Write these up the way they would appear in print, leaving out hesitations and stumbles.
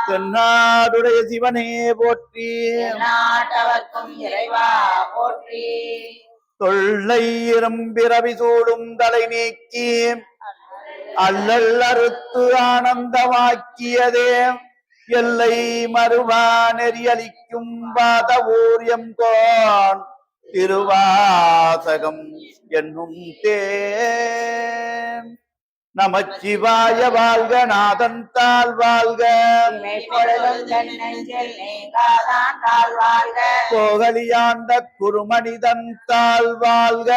தென்னாடுடைய சிவனே போற்றி, நாட்டவர்க்கும் இறைவா போற்றி. தொல்லை இரும்பிறவி சூடும் தலை நீக்கி அல்லல் அறுத்து ஆனந்தமாக்கியதே எல்லை மறுவா நெறியளிக்கும் வாத ஊரியம் கோன் திருவாசகம் என்னும் தேன். நமச்சிவாய வாழ்க, நாதன் தாழ் வாழ்க, கோகலியாண்ட குருமனிதன் தாழ் வாழ்க,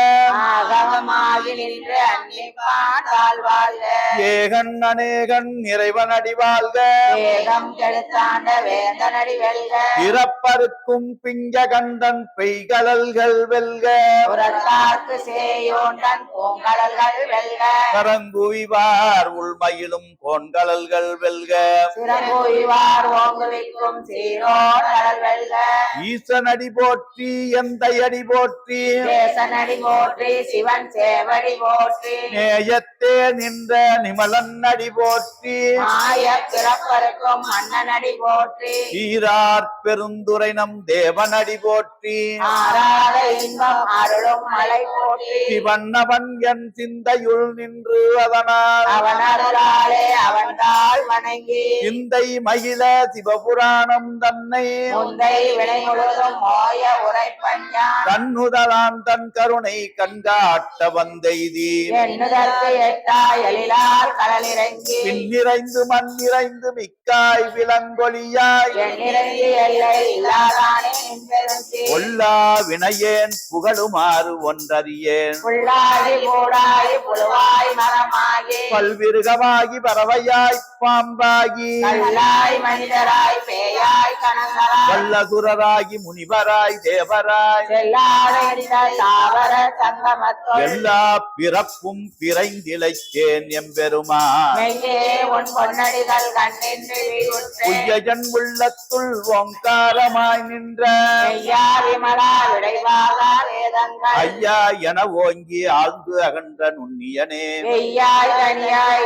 ஏகன் அநேகன் இறைவன் அடி வாழ்க, இறப்பருக்கும் பிங்க கண்டன் பெய்கடல்கள் வெல்க, கரங்குவி உள்மயிலும் கோண்கடல்கள் வெல்க, ஈசனடி போற்றி, எந்த அடி போற்றி, சிவன் சேவடி போற்றி, நேயத்தே நின்ற நிமலன் அடி போற்றி, பிறப்பருக்கும் மன்னன் அடி போற்றி, ஈரார் பெருந்துரை நம் தேவனடி போற்றி, ஆராத இன்பம் அருளும் மலை போற்றி, சிவன்னவன் என் சிந்தையுள் நின்று அதனால் அவனருளாலே அவன்தாள் வணங்கி சிந்தை மகிழ சிவபுராணம் தன்னை முந்தை வினை முழுதும் மோய உரைப்பஞ்சான் கண்ணுதலான் தன் கருணை கண்காட்ட வந்தெய்தி எண்ணுதற்கு எட்டா எழிலால் கடலிறங்கி பின்னிறைந்து மண் நிறைந்து மிக்காய் விலங்கொழியாய் எண்ணிறங்கி எல்லை இல்லாதானே நின்றெழுந்தி ஒல்லா வினையேன் புகழுமாறு ஒன்றறியேன் புல்லாகி பூடாகி புழுவாய் மரமாகி பல்விருகமாகி பறவையாய் பாம்பாகி கல்லாய் மனிதராய் பேயாய் கணங்கராய் வல்லசுரராகி முனிவராய் தேவராய் தாவர சங்கமத்தோடு எல்லா பிறப்பும் பிறைந்திழைத்தேன் எம்பெருமான் மெய்யே உன் பொன்னடிகள் கண்ணின்று உய்யஜன் உள்ளத்துள் ஓங்காரமாய் நின்ற மெய்யா விமலா விடைவாக வேதங்கள் ஐயா என ஓங்கி ஆழ்ந்து அகன்ற நுண்ணியனே மெய்யாய் தனியாய்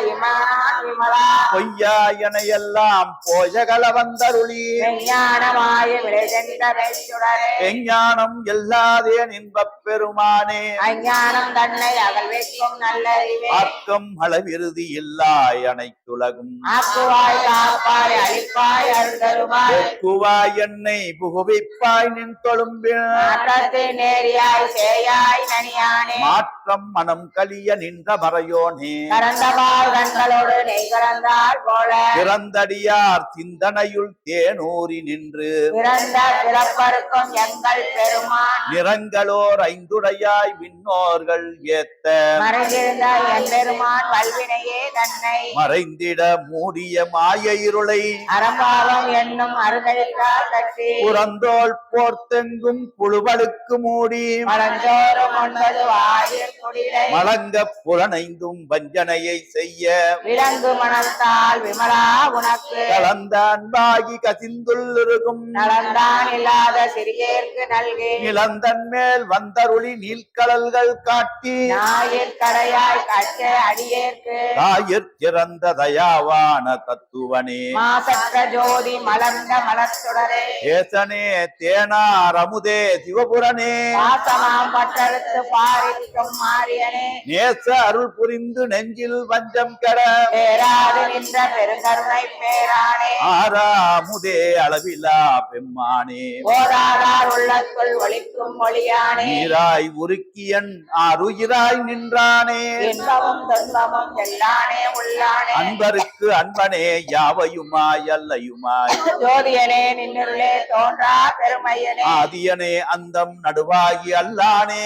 விமலா பொய்யா என எல்லாம் போயகல வந்தருளி மெய்ஞானமாய விளைதென்ற வெச்சுடரே எஞ்ஞானம் எல்லாதே இன்பப் பெருமானே அஞ்ஞானம் தன்னை அகழ்விக்கும் நல்லறிவே ஆக்கம் அளவிறுதி இல்லாய் அனைத்துலகும் ஆக்குவாய் காப்பாய் அழிப்பாய் அருள்தருவாய் போக்குவாய் என்னை புகுவிப்பாய் நின் தொழும்பில் மாற்றத்தை நேரியாய் சேயாய் நனியானே மாற்றம் மனம் கலிய நின்ற மறையோனே கரந்தபால் கண்களோடு நெய் கலந்தாள் போல பிறந்தடியார் சிந்தனையுள் தேனூறி நின்று பிறந்த பிறப்பருக்கும் எங்கள் பெருமான் நிறங்களோர் ஐந்துடையாய் விண்ணோர்கள் ஏத்த மறைந்திருந்த என் பெருமான் வல்வினையே தன்னை மறைந்திட மூடிய மாய இருளை அறம்பாவம் என்னும் அருகையால் கட்டி புறந்தோல் போர்த்தெங்கும் புழுவழுக்கு மூடி மலஞ்சோறும் ஒன்பது வாயில் குடிலை மலங்க புலனைந்தும் வஞ்சனையை செய்ய விலங்கு மனத்தால் விமலா உனக்கு கலந்த அன்பாகி கசிந்துள்ளிருக்கும் நலந்தான் இல்லாத சிறியேற்கு நல்கி நிலந்தன் மேல் வந்தருளி நீழ்கடல்கள் காட்டி ஞாயிற்கரையாய் கற்ற அடியேற்கு தாயிற் சிறந்த தயாவான தத்துவனே மாசற்ற ஜோதி மலர்ந்த மலர்ச்சுடரே ஏசனே தேனார் அமுதே சிவபுரனே வாசமாம் பற்றறுத்து பாரிக்கும் மாரியனே நேச அருள் புரிந்து நெஞ்சில் வஞ்சம் கெட பேராது நின்ற பெருங்கருணை பேரானே ஆறாமுதே அளவிலா பெம்மானே போராடார் உள்ளத்துள் ஒளிக்கும் மொழியானே நீராய் உருக்கியன் ஆறுயிராய் நின்றானே இன்பமும் துன்பமும் எல்லானே உள்ளானே அன்பருக்கு அன்பனே யாவையுமாய் அல்லையுமாய் ஜோதியனே நின்னுள்ளே தோன்றா பெருமையனே ஆதியனே அந்தம் நடுவாகி அல்லானே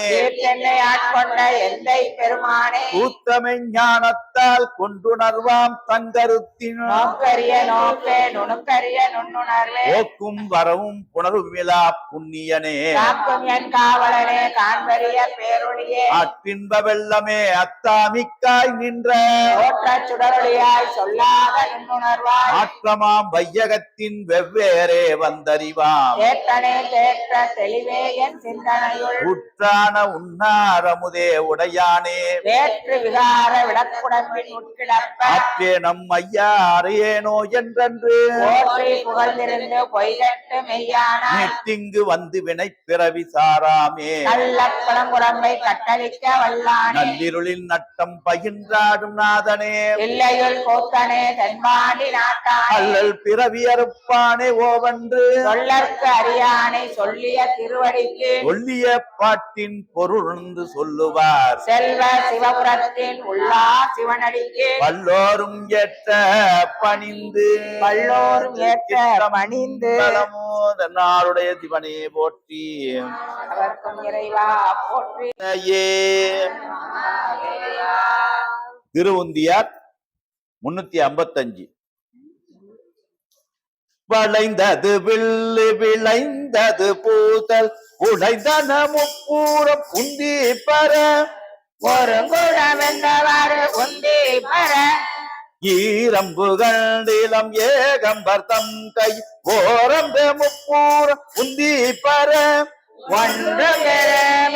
என்னை ஆட்கொண்ட எந்தை பெருமானே கூத்தமை ஞானத்தால் கொண்டுணர்வாம் தங்கருத்தின் நோக்கரிய நோக்கே நுணுக்கரிய நுண்ணுணர்வே போக்கும் வரவும் புணர்விலா புண்ணியனே காக்கும் என் காவலனே காண்பரிய பேரொழியே அத்தின்ப வெள்ளமே அத்தாமிக்காய் நின்ற தோற்ற சுடரொளியாய் சொல்லாத நுண்ணுணர்வாய் மாற்றமாம் வையகத்தின் வெவ்வேறே வந்தறிவாம் தேற்றனே தேற்ற தெளிவே என் சிந்தனையுள் உற்றான உன்னாரமுதே உடையானே வேற்று விகார விடக்குடம்பின் உட்கிடப்ப ஆற்றே நம் ஐயா அறையேனோ என்றன்று போற்றி புகழ்ந்திருந்து பொய்கட்டு மெய்யானாய் நீட்டிங்கு வந்து வினை பிறவி சாராமே கள்ளக்குளங்குரம்பை கட்டளிக்க வல்லானே நள்ளிருளில் நட்டம் பகின்றாடும் நாதனே இல்லையுள் கூத்தனே தென்பாண்டி நாட்டானே அல்லல் பிறவி அறுப்பானே ஓவன்று சொல்லற்கு அறியானை சொல்லிய திருவடிக்கு சொல்லிய பாட்டின் பொருள் சொல்லுவார் செல்வ சிவபுரத்தின் உள்ளா சிவனடிக்கு வல்லோரும் ஏற்ற பணிந்து வல்லோரும் ஏற்ற பணிந்து நாளுடைய சிவனே போற்றி அவர்க்கும் இறைவா போற்றி. ஏ திருவுந்தியார் 355. வளைந்தது வில்லு விளைந்தது பூதல் உடைந்தன முப்பூரம் உந்தி பர ஒரு குடம் என்றவாறு உந்தி பர ஈரம்புகள் நிலம் ஏகம்பர் தம் கை ஓரம்ப முப்பூரம் உந்தி பர ஒன்று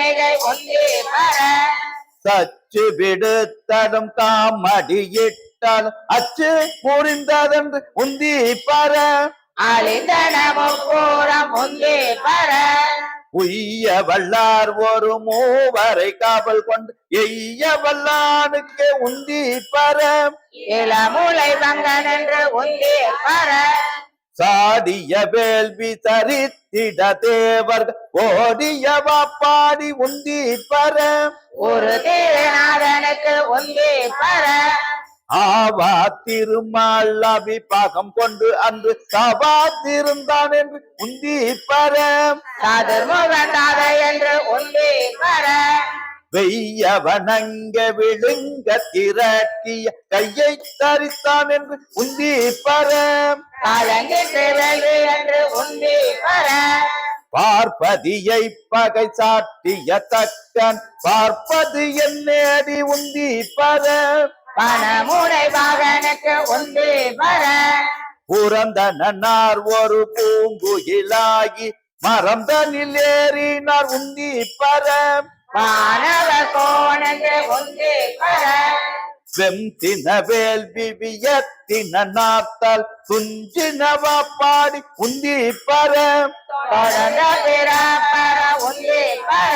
மிகை உந்தி பர சச்சு விடுத்தடும் தாம் அடியிட்டால் அச்சு புரிந்ததென்று உந்தி பர அழிந்தன முப்பூரம் உந்தி பர உய்ய வல்லார் ஒரு மூவரை காவல் கொண்டு எய்ய வல்லானுக்கு உந்தி பர இளமுலை வங்கன் என்று உந்தி பர சாடிய வேள்வி தரித்திட தேவர் ஓடியவா பாடி உந்தி பர ஒரு திருநாதனுக்கு உந்தி பர ஆவா திருமால் அபிபாகம் கொண்டு அன்று சபாத்திருந்தான் என்று உந்தி பர சதுர்முகநாத என்று உந்தி பர வெய்ய வணங்க விழுங்க திரட்டிய கையை தரித்தான் என்று உந்தி பர கலங்கிட்டு வெல்வி என்று உந்தி பர பார்ப்பதியை பகை சாட்டிய தக்கன் பார்ப்பது என்னேடி உந்தி பர பணமுனை மகனுக்கு உந்தி பர புறந்தனார் ஒரு பூங்குயிலாகி மரந்தனில் ஏறினார் உந்தி பர மாணவர் கோணென்று உந்தி பர வெம்தின வேள்வி வியத்தின நாத்தால் துஞ்சினவா பாடி உந்தி பர தொடர்ந்த பிற பர உந்தி பர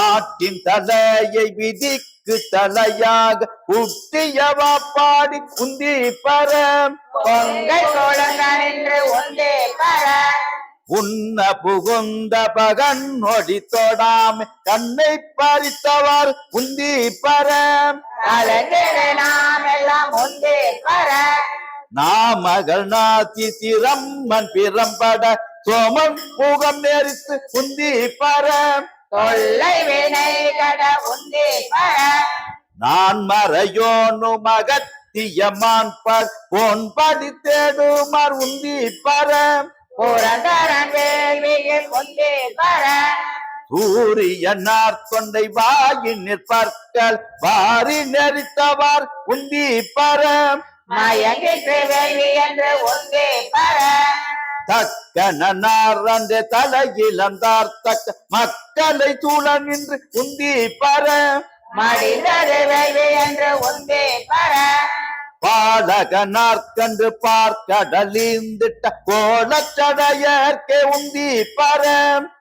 ஆட்டின் தலையை விதிக்கு தலையாக குட்டியவா பாடி உந்தி பர பொங்கல் கொழுங்கன் என்று உந்தி பர உன்ன புகுந்த பகன் நொடி தொடாம கண்ணை பறித்தவர் உந்தி பர கலங்கிடு நாம் எல்லாம் உந்தி பர நாமகள் நாத்தி திறம்மன் பிறம்பட சோமன் முகம் நெறித்து உந்தி பர தொல்லை வினை கட உந்தி பர நான் மறையோனு மகத்தியமான் பர் பொன்படி தேடுமார் உந்தி பர புரந்தரன் வேள்வியில் உந்தி பர சூரியனார் தொண்டை வாயின் நிற்பர்கள் வாரி நெறித்தவார் உந்தி பர மயங்கிட்டு வேள்வி என்று உந்தி பர தக்கனார் அந்த தலையிலந்தார் தக்க மக்களை சூழ நின்று உந்தி பர மடிந்தது வேள்வி என்று உந்தி பர பாலகனார் கண்டு பார்க்கடலிந்திட்ட கோலச்சடையற்கே உந்தி பர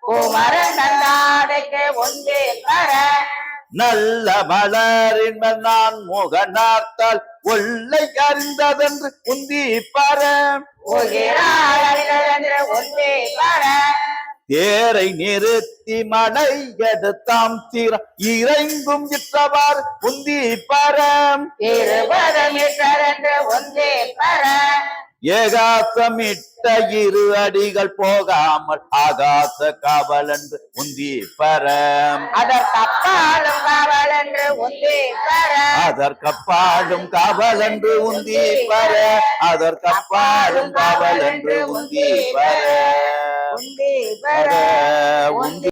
குமரன் நல்லாடைக்கு உந்தி பர நல்ல மலரின் நான் முகனார்த்தால் ஒல்லை அறிந்ததென்று உந்தி பர உயிராள் என்று உந்தி பர தேரை நிறுத்தி மலை எடுத்தாம் தீர இறைங்கும் இற்றவாறு உந்தி பர 20 மீட்டர் என்று உந்தி பர ஏகாசமிட்ட இரு அடிகள் போகாமல் ஆகாச காவல் என்று உந்தி பர அதற்கப்பாலும் காவல் என்று உந்தி பர அதற்கப்பாடும் காவல் என்று உந்தி பர அதற்கப்பாடும் காவல் என்று உந்தி பர உந்தி பர உந்தி